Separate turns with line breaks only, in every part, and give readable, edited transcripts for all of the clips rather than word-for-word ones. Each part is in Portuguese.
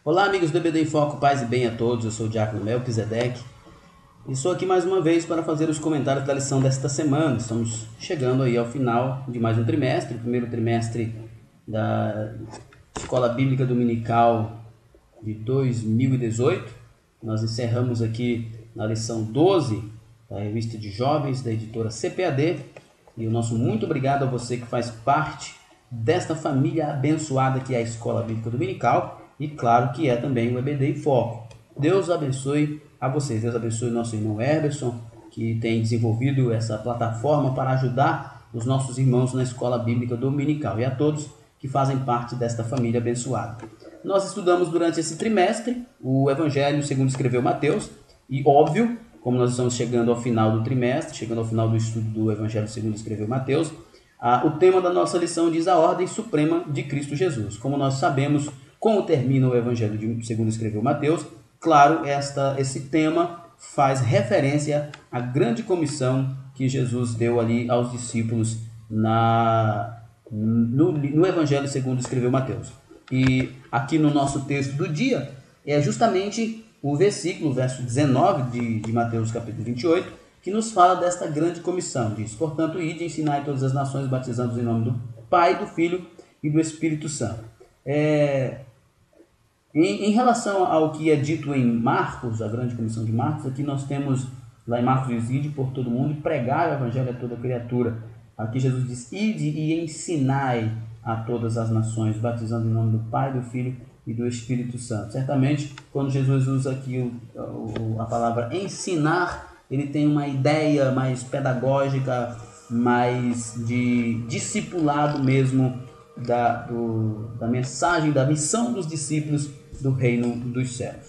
Olá, amigos do EBD em Foco, paz e bem a todos. Eu sou o Diácono Melquisedeque e estou aqui mais uma vez para fazer os comentários da lição desta semana. Estamos chegando aí ao final de mais um trimestre, o primeiro trimestre da Escola Bíblica Dominical de 2018. Nós encerramos aqui na lição 12 da revista de jovens da editora CPAD. E o nosso muito obrigado a você que faz parte desta família abençoada que é a Escola Bíblica Dominical e claro que é também o EBD em Foco. Deus abençoe a vocês, Deus abençoe o nosso irmão Herberson, que tem desenvolvido essa plataforma para ajudar os nossos irmãos na Escola Bíblica Dominical e a todos que fazem parte desta família abençoada. Nós estudamos durante esse trimestre o Evangelho segundo escreveu Mateus e óbvio, como nós estamos chegando ao final do trimestre, chegando ao final do estudo do Evangelho segundo escreveu Mateus, o tema da nossa lição diz a ordem suprema de Cristo Jesus. Como nós sabemos como termina o Evangelho segundo escreveu Mateus, claro, esse tema faz referência à grande comissão que Jesus deu ali aos discípulos no Evangelho segundo escreveu Mateus. E aqui no nosso texto do dia é justamente o verso 19 de Mateus capítulo 28, que nos fala desta grande comissão. Diz, portanto, ide e ensinai todas as nações, batizando-os em nome do Pai, do Filho e do Espírito Santo. Em relação ao que é dito em Marcos, a grande comissão de Marcos, aqui nós temos, lá em Marcos diz, ide por todo mundo e pregai o evangelho a toda criatura. Aqui Jesus diz, ide e ensinai a todas as nações, batizando em nome do Pai, do Filho e do Espírito Santo. Certamente, quando Jesus usa aqui a palavra ensinar, ele tem uma ideia mais pedagógica, mais de discipulado mesmo, da mensagem, da missão dos discípulos do reino dos céus.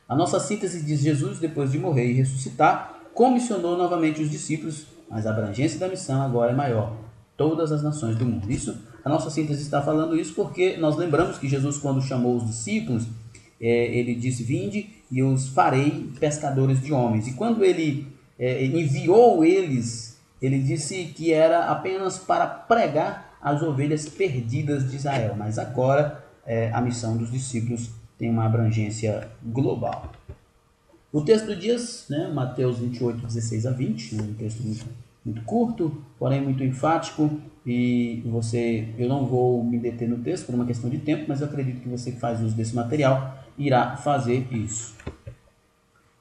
A nossa síntese diz: Jesus, depois de morrer e ressuscitar, comissionou novamente os discípulos, mas a abrangência da missão agora é maior, todas as nações do mundo. A nossa síntese está falando isso porque nós lembramos que Jesus, quando chamou os discípulos, ele disse, vinde e os farei pescadores de homens. E quando ele enviou eles, ele disse que era apenas para pregar as ovelhas perdidas de Israel, mas agora a missão dos discípulos tem uma abrangência global. O texto do dia, Mateus 28, 16 a 20, um texto muito curto, porém muito enfático, e eu não vou me deter no texto por uma questão de tempo, mas eu acredito que você que faz uso desse material irá fazer isso.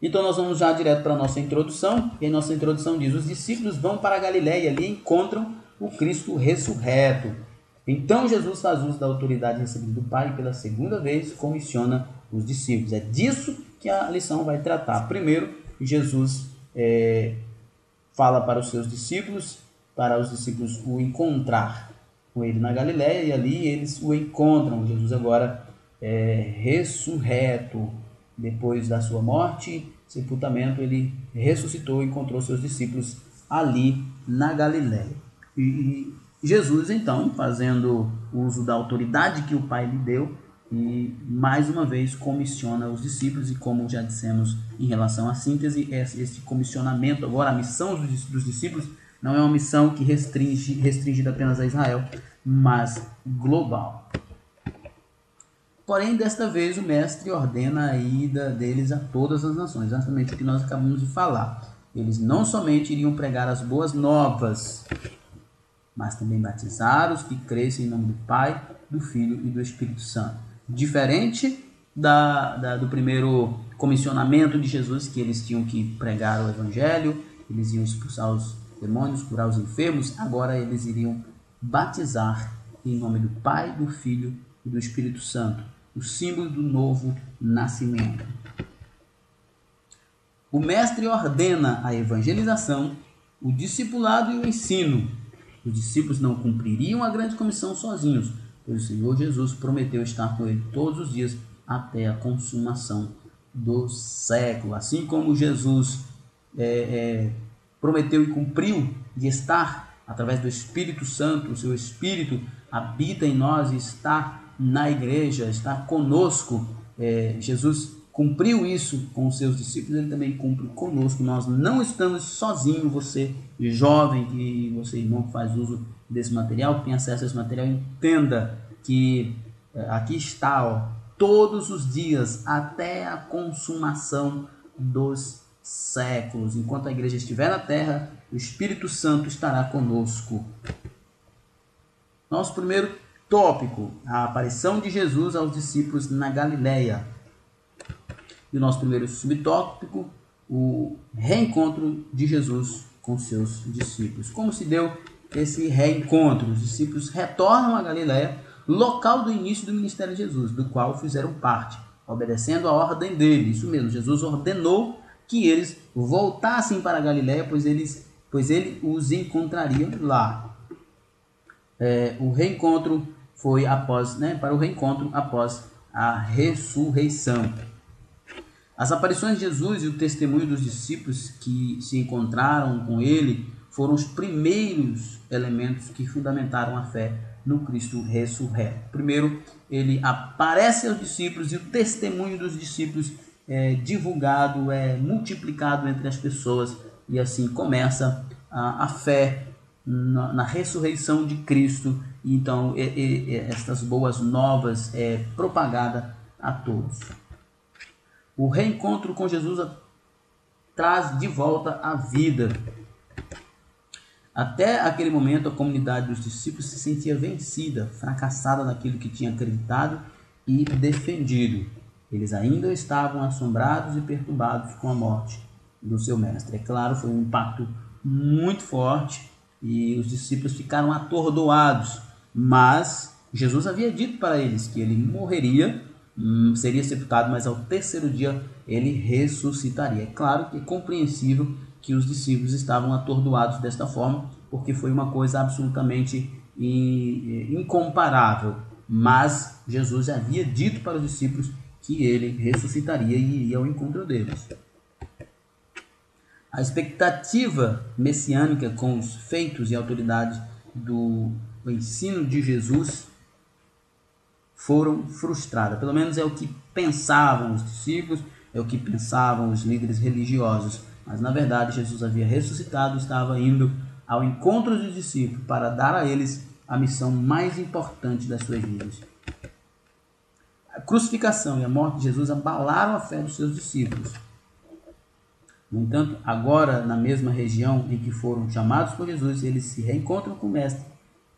Então nós vamos já direto para a nossa introdução, e a nossa introdução diz, os discípulos vão para a Galileia e ali encontram o Cristo ressurreto. Então Jesus faz uso da autoridade recebida do Pai e pela segunda vez comissiona os discípulos. É disso que a lição vai tratar. Primeiro, Jesus fala para os seus discípulos, para os discípulos o encontrar com ele na Galileia, e ali eles o encontram. Jesus agora ressurreto, depois da sua morte, sepultamento, ele ressuscitou e encontrou seus discípulos ali na Galileia. E Jesus, então, fazendo uso da autoridade que o Pai lhe deu, e mais uma vez comissiona os discípulos, e como já dissemos em relação à síntese, esse comissionamento, agora a missão dos discípulos, não é uma missão que restringida apenas a Israel, mas global. Porém, desta vez o mestre ordena a ida deles a todas as nações, exatamente o que nós acabamos de falar. Eles não somente iriam pregar as boas novas, mas também batizar os que crescem em nome do Pai, do Filho e do Espírito Santo. Diferente do primeiro comissionamento de Jesus, que eles tinham que pregar o Evangelho, eles iam expulsar os demônios, curar os enfermos, agora eles iriam batizar em nome do Pai, do Filho e do Espírito Santo, o símbolo do novo nascimento. O mestre ordena a evangelização, o discipulado e o ensino. Os discípulos não cumpririam a grande comissão sozinhos, pois o Senhor Jesus prometeu estar com ele todos os dias até a consumação do século. Assim como Jesus prometeu e cumpriu de estar através do Espírito Santo, o seu Espírito habita em nós e está na igreja, está conosco. Jesus cumpriu isso com os seus discípulos, ele também cumpre conosco. Nós não estamos sozinhos. Você jovem, que você irmão que faz uso desse material, que tem acesso a esse material, entenda que aqui está todos os dias, até a consumação dos séculos. Enquanto a igreja estiver na terra, o Espírito Santo estará conosco. Nosso primeiro tópico, a aparição de Jesus aos discípulos na Galileia. E o nosso primeiro subtópico, o reencontro de Jesus com seus discípulos. Como se deu esse reencontro? Os discípulos retornam a Galileia, local do início do ministério de Jesus, do qual fizeram parte, obedecendo a ordem dele. Isso mesmo, Jesus ordenou que eles voltassem para a Galileia, pois ele os encontraria lá. O reencontro foi para o reencontro após a ressurreição. As aparições de Jesus e o testemunho dos discípulos que se encontraram com ele foram os primeiros elementos que fundamentaram a fé no Cristo ressurreto. Primeiro, ele aparece aos discípulos e o testemunho dos discípulos é divulgado, é multiplicado entre as pessoas, e assim começa a fé na ressurreição de Cristo. E então estas boas novas é propagada a todos. O reencontro com Jesus traz de volta a vida. Até aquele momento, a comunidade dos discípulos se sentia vencida, fracassada naquilo que tinha acreditado e defendido. Eles ainda estavam assombrados e perturbados com a morte do seu mestre. É claro, foi um impacto muito forte e os discípulos ficaram atordoados, mas Jesus havia dito para eles que ele morreria, seria sepultado, mas ao terceiro dia ele ressuscitaria. É claro que é compreensível que os discípulos estavam atordoados desta forma, porque foi uma coisa absolutamente incomparável. Mas Jesus havia dito para os discípulos que ele ressuscitaria e iria ao encontro deles. A expectativa messiânica com os feitos e autoridades do ensino de Jesus foram frustradas. Pelo menos é o que pensavam os discípulos, é o que pensavam os líderes religiosos. Mas na verdade Jesus havia ressuscitado, estava indo ao encontro dos discípulos para dar a eles a missão mais importante das suas vidas. A crucificação e a morte de Jesus abalaram a fé dos seus discípulos. No entanto, agora na mesma região em que foram chamados por Jesus, eles se reencontram com o Mestre,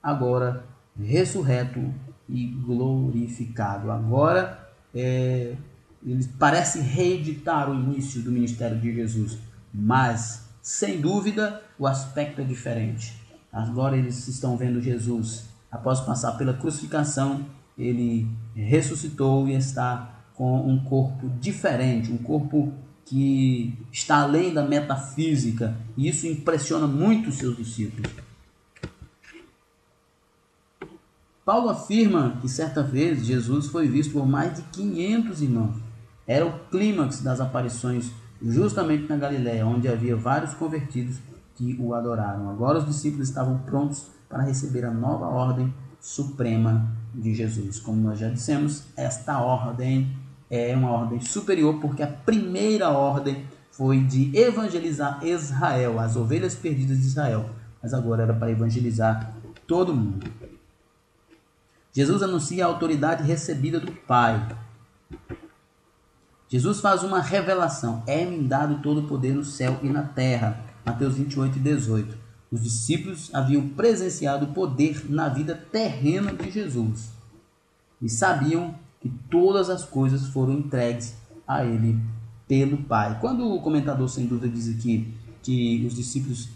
agora ressurreto e glorificado. Agora ele parece reeditar o início do ministério de Jesus, mas sem dúvida o aspecto é diferente. Agora eles estão vendo Jesus, após passar pela crucificação, ele ressuscitou e está com um corpo diferente, um corpo que está além da metafísica, e isso impressiona muito os seus discípulos. Paulo afirma que certa vez Jesus foi visto por mais de 500 irmãos. Era o clímax das aparições justamente na Galileia, onde havia vários convertidos que o adoraram. Agora os discípulos estavam prontos para receber a nova ordem suprema de Jesus. Como nós já dissemos, esta ordem é uma ordem superior, porque a primeira ordem foi de evangelizar Israel, as ovelhas perdidas de Israel, mas agora era para evangelizar todo mundo. Jesus anuncia a autoridade recebida do Pai. Jesus faz uma revelação: é-me dado todo o poder no céu e na terra. Mateus 28 e 18. Os discípulos haviam presenciado o poder na vida terrena de Jesus e sabiam que todas as coisas foram entregues a ele pelo Pai. Quando o comentador, sem dúvida, diz aqui que os discípulos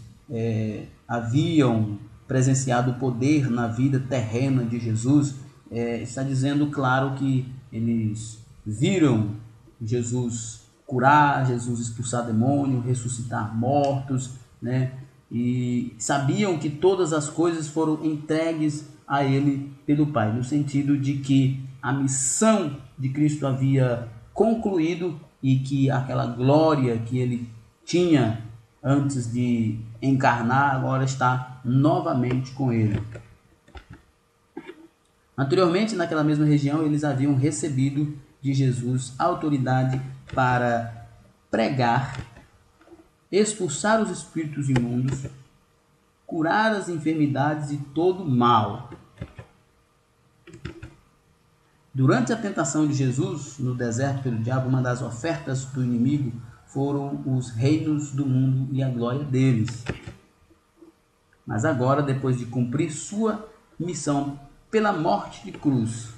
haviam presenciado o poder na vida terrena de Jesus, está dizendo, claro, que eles viram Jesus curar, Jesus expulsar demônio, ressuscitar mortos, né? E sabiam que todas as coisas foram entregues a ele pelo Pai, no sentido de que a missão de Cristo havia concluído e que aquela glória que ele tinha antes de encarnar agora está novamente com ele. Anteriormente, naquela mesma região, eles haviam recebido de Jesus autoridade para pregar, expulsar os espíritos imundos, curar as enfermidades e todo o mal. Durante a tentação de Jesus no deserto pelo diabo, uma das ofertas do inimigo foram os reinos do mundo e a glória deles. Mas agora, depois de cumprir sua missão pela morte de cruz,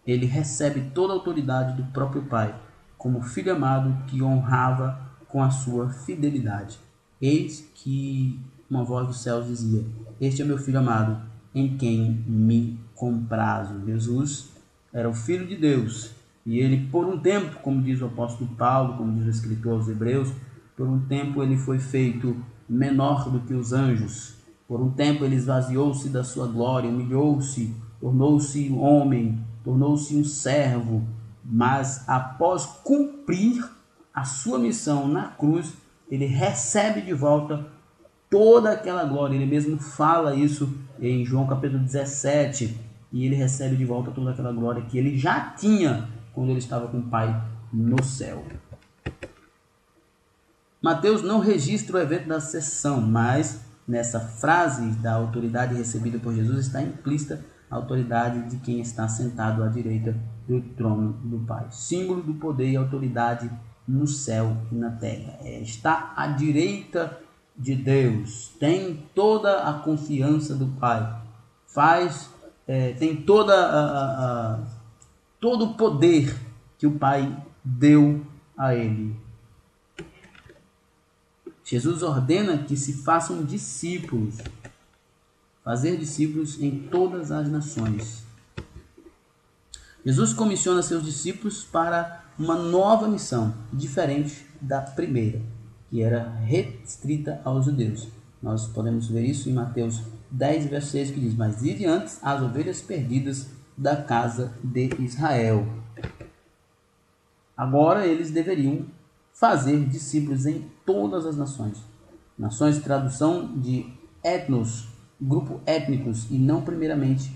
ele recebe toda a autoridade do próprio Pai, como filho amado que honrava com a sua fidelidade. Eis que uma voz dos céus dizia: este é meu filho amado, em quem me comprazo. Jesus era o Filho de Deus, e ele, por um tempo, como diz o apóstolo Paulo, como diz o escritor aos Hebreus, por um tempo ele foi feito menor do que os anjos. Por um tempo ele esvaziou-se da sua glória, humilhou-se, tornou-se homem, tornou-se um servo, mas após cumprir a sua missão na cruz, ele recebe de volta toda aquela glória. Ele mesmo fala isso em João capítulo 17, e ele recebe de volta toda aquela glória que ele já tinha quando ele estava com o Pai no céu. Mateus não registra o evento da ascensão, mas nessa frase da autoridade recebida por Jesus está implícita a autoridade de quem está sentado à direita do trono do Pai. Símbolo do poder e autoridade no céu e na terra. Está à direita de Deus, tem toda a confiança do Pai, tem todo o poder que o Pai deu a ele. Jesus ordena que se façam discípulos, fazer discípulos em todas as nações. Jesus comissiona seus discípulos para uma nova missão, diferente da primeira, que era restrita aos judeus. Nós podemos ver isso em Mateus 10, verso 6, que diz: mas ide antes as ovelhas perdidas da casa de Israel. Agora eles deveriam fazer discípulos em todas as nações. Nações, tradução de etnos, grupo étnicos, e não primeiramente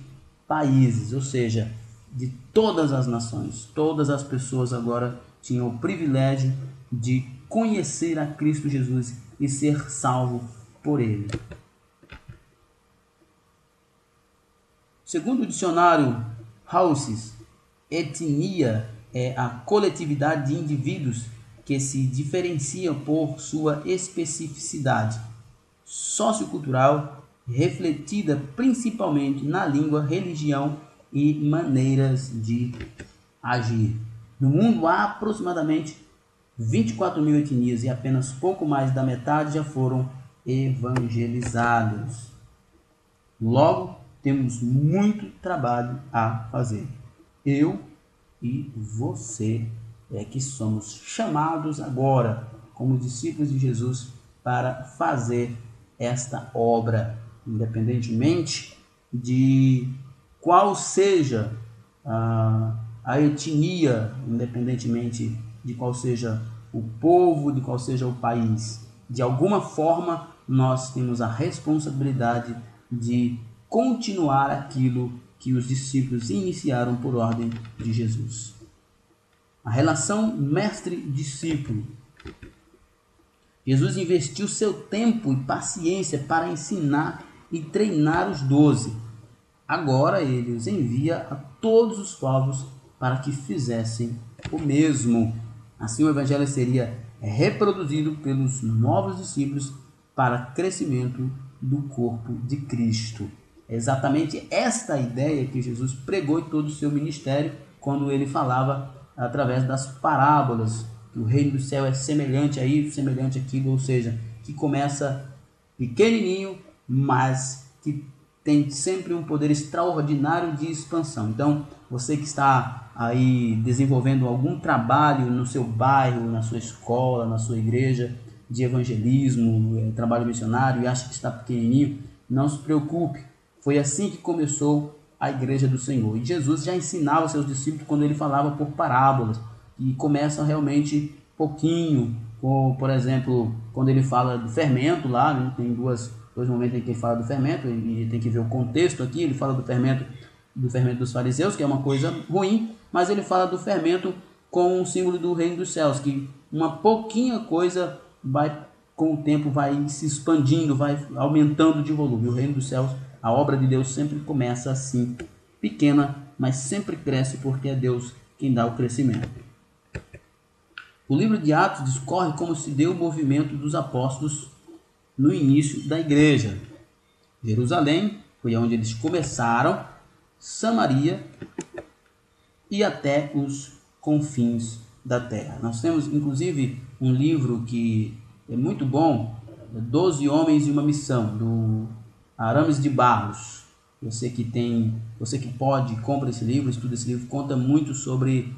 países, ou seja, de todas as nações. Todas as pessoas agora tinham o privilégio de conhecer a Cristo Jesus e ser salvo por ele. Segundo o dicionário Houses, etnia é a coletividade de indivíduos que se diferenciam por sua especificidade sociocultural, refletida principalmente na língua, religião e maneiras de agir. No mundo há aproximadamente 24 mil etnias e apenas pouco mais da metade já foram evangelizados. Logo, temos muito trabalho a fazer. Eu e você é que somos chamados agora, como discípulos de Jesus, para fazer esta obra, independentemente de qual seja a etnia, independentemente de qual seja o povo, de qual seja o país. De alguma forma, nós temos a responsabilidade de continuar aquilo que os discípulos iniciaram por ordem de Jesus. A relação mestre-discípulo. Jesus investiu seu tempo e paciência para ensinar e treinar os 12. Agora ele os envia a todos os povos para que fizessem o mesmo. Assim o evangelho seria reproduzido pelos novos discípulos para crescimento do corpo de Cristo. É exatamente esta ideia que Jesus pregou em todo o seu ministério, quando ele falava através das parábolas, que o reino do céu é semelhante a isso, semelhante àquilo, ou seja, que começa pequenininho, mas que tem sempre um poder extraordinário de expansão. Então, você que está aí desenvolvendo algum trabalho no seu bairro, na sua escola, na sua igreja, de evangelismo, trabalho missionário, e acha que está pequenininho, não se preocupe. Foi assim que começou a igreja do Senhor. E Jesus já ensinava seus discípulos quando ele falava por parábolas, e começa realmente pouquinho, por exemplo, quando ele fala do fermento lá, né? Tem dois momentos em que ele fala do fermento, e tem que ver o contexto aqui. Ele fala do fermento dos fariseus, que é uma coisa ruim, mas ele fala do fermento com o símbolo do reino dos céus, que uma pouquinha coisa vai, com o tempo, vai se expandindo, vai aumentando de volume. O reino dos céus, a obra de Deus sempre começa assim. pequena, mas sempre cresce porque é Deus quem dá o crescimento. O livro de Atos discorre como se deu o movimento dos apóstolos no início da igreja. Jerusalém foi onde eles começaram, Samaria e até os confins da terra. Nós temos inclusive um livro que é muito bom, 12 Homens e uma Missão, do Arames de Barros. Você que pode, compra esse livro, estuda esse livro, conta muito sobre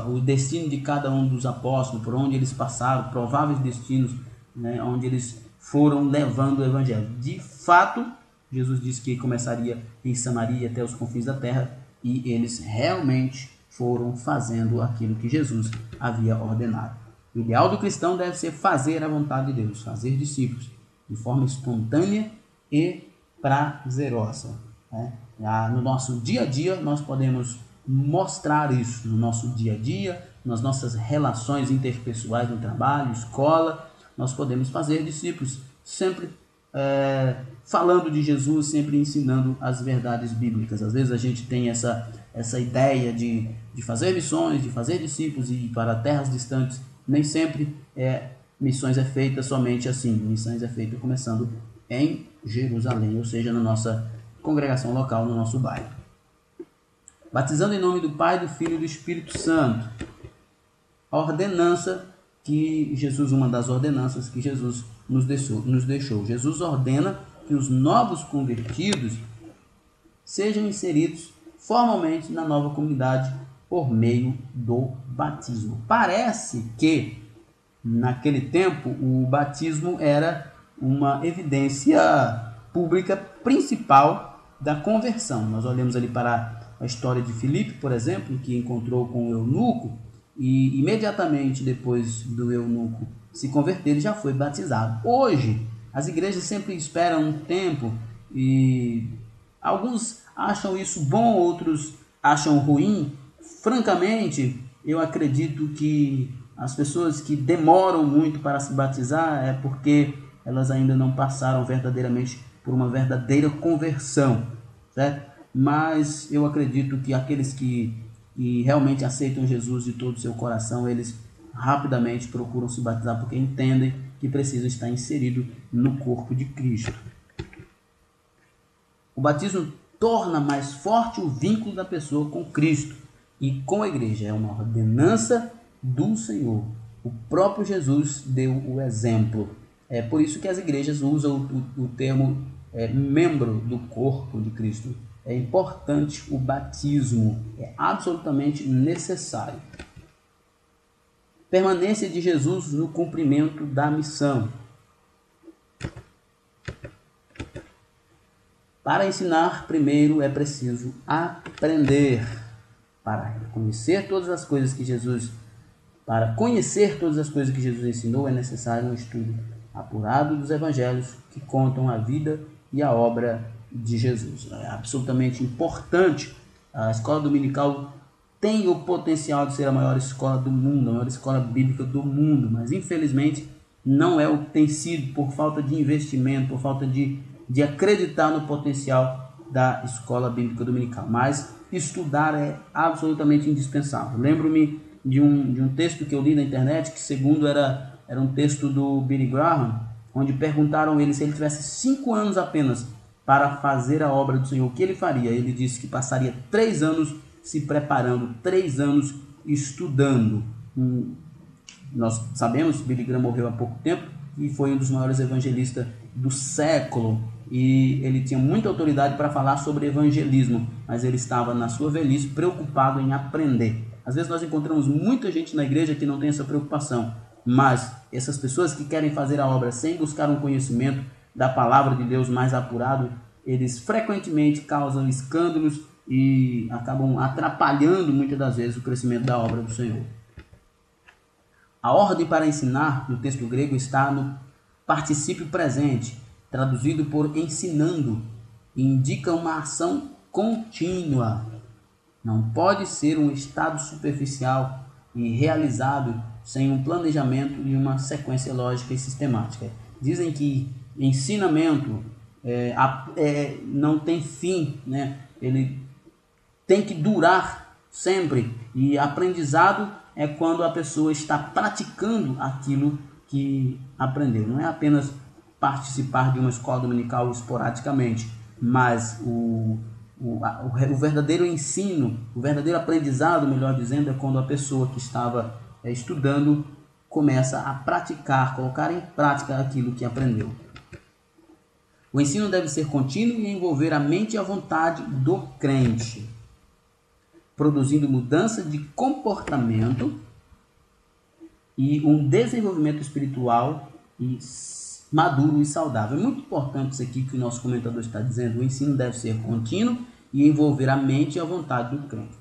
o destino de cada um dos apóstolos, por onde eles passaram, prováveis destinos, né, onde eles foram levando o evangelho. De fato, Jesus disse que começaria em Samaria até os confins da terra, e eles realmente foram fazendo aquilo que Jesus havia ordenado. O ideal do cristão deve ser fazer a vontade de Deus, fazer discípulos, de forma espontânea e prazerosa. Né? No nosso dia a dia, nós podemos mostrar isso no nosso dia a dia, nas nossas relações interpessoais no trabalho, escola. Nós podemos fazer discípulos, sempre falando de Jesus, sempre ensinando as verdades bíblicas. Às vezes a gente tem essa ideia de fazer missões, de fazer discípulos e ir para terras distantes. Nem sempre missões é feita somente assim. Missões é feita começando em Jerusalém, ou seja, na nossa congregação local, no nosso bairro. Batizando em nome do Pai, do Filho e do Espírito Santo. A ordenança que Jesus, uma das ordenanças que Jesus nos deixou. Jesus ordena que os novos convertidos sejam inseridos formalmente na nova comunidade por meio do batismo. Parece que naquele tempo o batismo era uma evidência pública principal da conversão. Nós olhamos ali para a história de Filipe, por exemplo, que encontrou com o eunuco, e imediatamente depois do eunuco se converter, ele já foi batizado. Hoje, as igrejas sempre esperam um tempo, e alguns acham isso bom, outros acham ruim. Francamente, eu acredito que as pessoas que demoram muito para se batizar é porque elas ainda não passaram verdadeiramente por uma verdadeira conversão, certo? Mas eu acredito que aqueles que realmente aceitam Jesus de todo o seu coração, eles rapidamente procuram se batizar porque entendem que precisam estar inseridos no corpo de Cristo. O batismo torna mais forte o vínculo da pessoa com Cristo e com a igreja. É uma ordenança do Senhor. O próprio Jesus deu o exemplo. É por isso que as igrejas usam o termo membro do corpo de Cristo. É importante o batismo, é absolutamente necessário. Permanência de Jesus no cumprimento da missão. Para ensinar, primeiro é preciso aprender. Para conhecer todas as coisas que Jesus ensinou, é necessário um estudo apurado dos evangelhos que contam a vida e a obra de Jesus. É absolutamente importante. A escola dominical tem o potencial de ser a maior escola do mundo, a maior escola bíblica do mundo, mas infelizmente não é o que tem sido, por falta de investimento, por falta de acreditar no potencial da escola bíblica dominical. Mas estudar é absolutamente indispensável. Lembro-me de um texto que eu li na internet, que segundo era um texto do Billy Graham, onde perguntaram ele se ele tivesse 5 anos apenas para fazer a obra do Senhor, o que ele faria? Ele disse que passaria 3 anos se preparando, 3 anos estudando. Nós sabemos que Billy Graham morreu há pouco tempo e foi um dos maiores evangelistas do século, e ele tinha muita autoridade para falar sobre evangelismo, mas ele estava na sua velhice preocupado em aprender. Às vezes nós encontramos muita gente na igreja que não tem essa preocupação, mas essas pessoas que querem fazer a obra sem buscar um conhecimento da palavra de Deus mais apurado, eles frequentemente causam escândalos e acabam atrapalhando muitas das vezes o crescimento da obra do Senhor. A ordem para ensinar no texto grego está no particípio presente, traduzido por ensinando, e indica uma ação contínua. Não pode ser um estado superficial e realizado sem um planejamento e uma sequência lógica e sistemática. Dizem que ensinamento não tem fim, né? Ele tem que durar sempre. E aprendizado é quando a pessoa está praticando aquilo que aprendeu. Não é apenas participar de uma escola dominical esporadicamente, mas o verdadeiro ensino, o verdadeiro aprendizado, melhor dizendo, é quando a pessoa que estava estudando começa a praticar, colocar em prática aquilo que aprendeu. O ensino deve ser contínuo e envolver a mente e a vontade do crente, produzindo mudança de comportamento e um desenvolvimento espiritual maduro e saudável. É muito importante isso aqui que o nosso comentador está dizendo. O ensino deve ser contínuo e envolver a mente e a vontade do crente.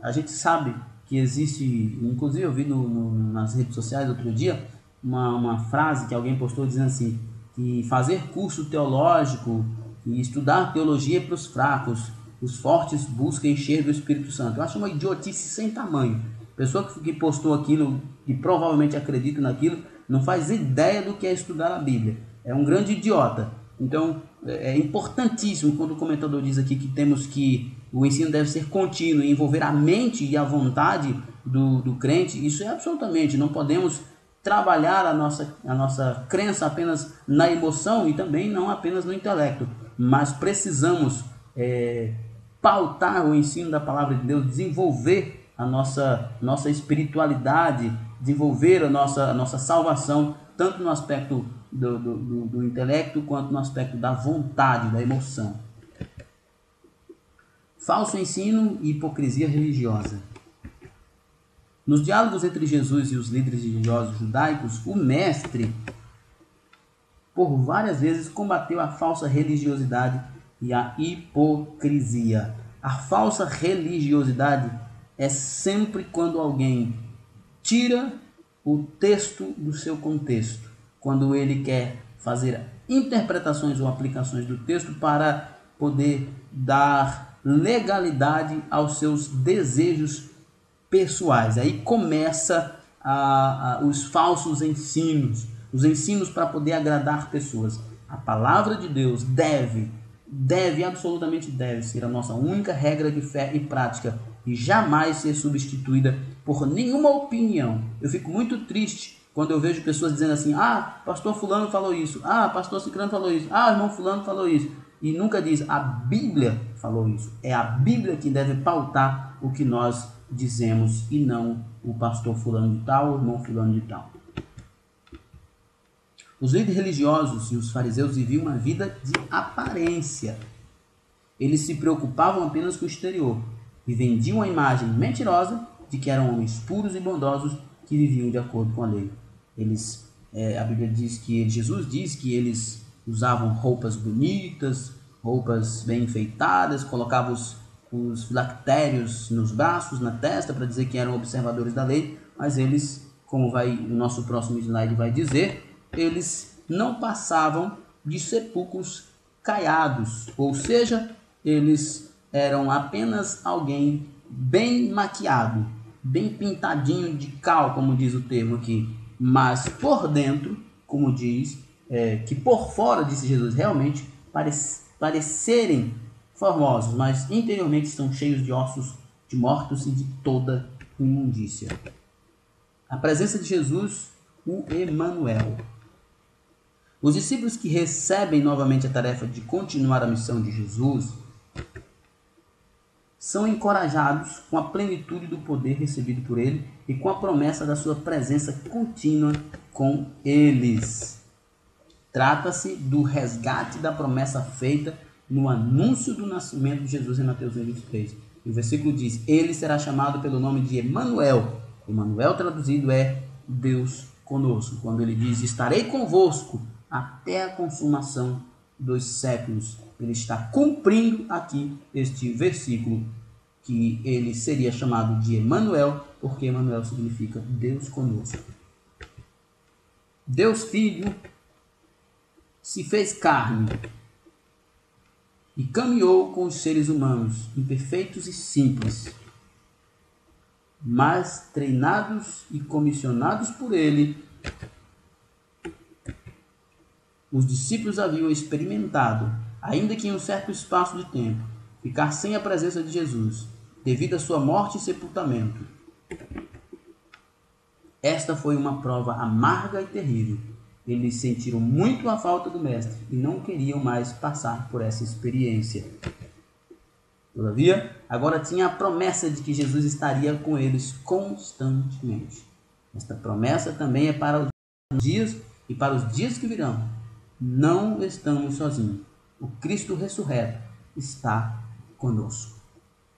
A gente sabe que existe, inclusive eu vi nas redes sociais outro dia, uma frase que alguém postou dizendo assim, que fazer curso teológico e estudar teologia é para os fracos, os fortes buscam encher do Espírito Santo. Eu acho uma idiotice sem tamanho. A pessoa que postou aquilo, que provavelmente acredita naquilo, não faz ideia do que é estudar a Bíblia. É um grande idiota. Então, é importantíssimo quando o comentador diz aqui que o ensino deve ser contínuo e envolver a mente e a vontade do crente. Isso é absolutamente, não podemos trabalhar a nossa crença apenas na emoção e também não apenas no intelecto, mas precisamos pautar o ensino da palavra de Deus, desenvolver a nossa espiritualidade, desenvolver a nossa salvação, tanto no aspecto do intelecto quanto no aspecto da vontade, da emoção. Falso ensino e hipocrisia religiosa. Nos diálogos entre Jesus e os líderes religiosos judaicos, o mestre, por várias vezes, combateu a falsa religiosidade e a hipocrisia. A falsa religiosidade é sempre quando alguém tira o texto do seu contexto, quando ele quer fazer interpretações ou aplicações do texto para poder dar legalidade aos seus desejos pessoais. Aí começa os falsos ensinos, os ensinos para poder agradar pessoas. A palavra de Deus absolutamente deve ser a nossa única regra de fé e prática e jamais ser substituída por nenhuma opinião. Eu fico muito triste quando eu vejo pessoas dizendo assim, pastor fulano falou isso, pastor ciclano falou isso, irmão fulano falou isso, e nunca diz, a Bíblia falou isso. É a Bíblia que deve pautar o que nós dizemos e não o pastor fulano de tal, o irmão fulano de tal. Os líderes religiosos e os fariseus viviam uma vida de aparência. Eles se preocupavam apenas com o exterior e vendiam a imagem mentirosa de que eram homens puros e bondosos que viviam de acordo com a lei. A Bíblia diz que Jesus diz que eles usavam roupas bonitas, roupas bem enfeitadas, colocavam os filactérios nos braços, na testa, para dizer que eram observadores da lei, mas eles, como o nosso próximo slide vai dizer, eles não passavam de sepulcros caiados, ou seja, eles eram apenas alguém bem maquiado, bem pintadinho de cal, como diz o termo aqui, mas por dentro, como diz, que por fora, disse Jesus, realmente parecerem formosos, mas interiormente estão cheios de ossos de mortos e de toda imundícia. A presença de Jesus, o Emanuel. Os discípulos que recebem novamente a tarefa de continuar a missão de Jesus são encorajados com a plenitude do poder recebido por ele e com a promessa da sua presença contínua com eles. Trata-se do resgate da promessa feita no anúncio do nascimento de Jesus em Mateus 23. E o versículo diz, ele será chamado pelo nome de Emanuel. Emanuel traduzido é Deus conosco. Quando ele diz, estarei convosco até a consumação dos séculos. Ele está cumprindo aqui este versículo, que ele seria chamado de Emanuel, porque Emanuel significa Deus conosco. Deus Filho se fez carne e caminhou com os seres humanos, imperfeitos e simples, mas treinados e comissionados por ele. Os discípulos haviam experimentado, ainda que em um certo espaço de tempo, ficar sem a presença de Jesus, devido à sua morte e sepultamento. Esta foi uma prova amarga e terrível. Eles sentiram muito a falta do Mestre e não queriam mais passar por essa experiência. Todavia, agora tinha a promessa de que Jesus estaria com eles constantemente. Esta promessa também é para os dias e para os dias que virão. Não estamos sozinhos. O Cristo ressurreto está conosco.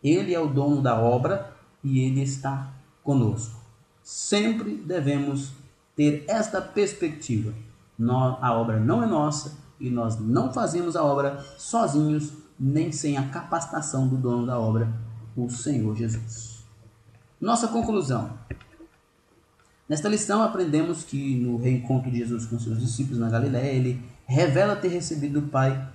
Ele é o dono da obra e Ele está conosco. Sempre devemos ter esta perspectiva. A obra não é nossa e nós não fazemos a obra sozinhos, nem sem a capacitação do dono da obra, o Senhor Jesus. Nossa conclusão. Nesta lição aprendemos que no reencontro de Jesus com seus discípulos na Galiléia, ele revela ter recebido do Pai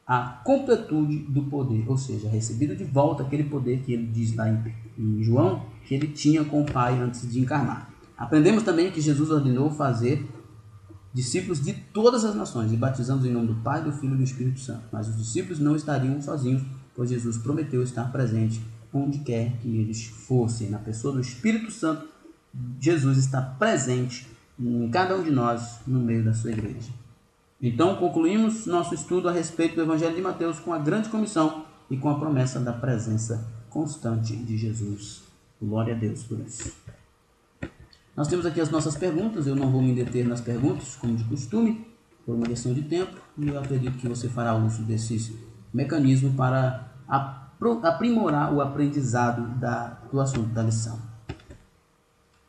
a completude do poder, ou seja, recebido de volta aquele poder que ele diz lá em João, que ele tinha com o Pai antes de encarnar. Aprendemos também que Jesus ordenou fazer discípulos de todas as nações, e batizando em nome do Pai, do Filho e do Espírito Santo. Mas os discípulos não estariam sozinhos, pois Jesus prometeu estar presente onde quer que eles fossem. Na pessoa do Espírito Santo, Jesus está presente em cada um de nós no meio da sua igreja. Então, concluímos nosso estudo a respeito do Evangelho de Mateus com a grande comissão e com a promessa da presença constante de Jesus. Glória a Deus por isso. Nós temos aqui as nossas perguntas. Eu não vou me deter nas perguntas, como de costume, por uma questão de tempo, e eu acredito que você fará uso desses mecanismos para aprimorar o aprendizado do assunto da lição.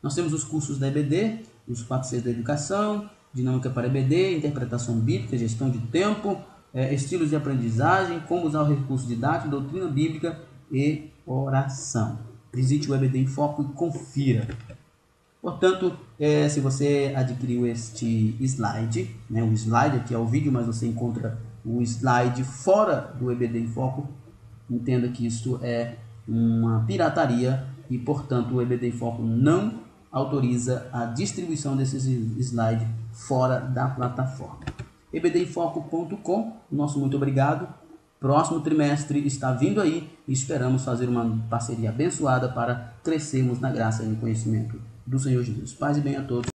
Nós temos os cursos da EBD, os 4 Cs da educação, dinâmica para EBD, interpretação bíblica, gestão de tempo, estilos de aprendizagem, como usar o recurso didático, doutrina bíblica e oração. Visite o EBD em Foco e confira. Portanto, se você adquiriu este slide, o slide aqui é o vídeo, mas você encontra o slide fora do EBD em Foco, entenda que isso é uma pirataria e, portanto, o EBD em Foco não autoriza a distribuição desses slides fora da plataforma. ebdinfoco.com, nosso muito obrigado. Próximo trimestre está vindo aí e esperamos fazer uma parceria abençoada para crescermos na graça e no conhecimento do Senhor Jesus. Paz e bem a todos.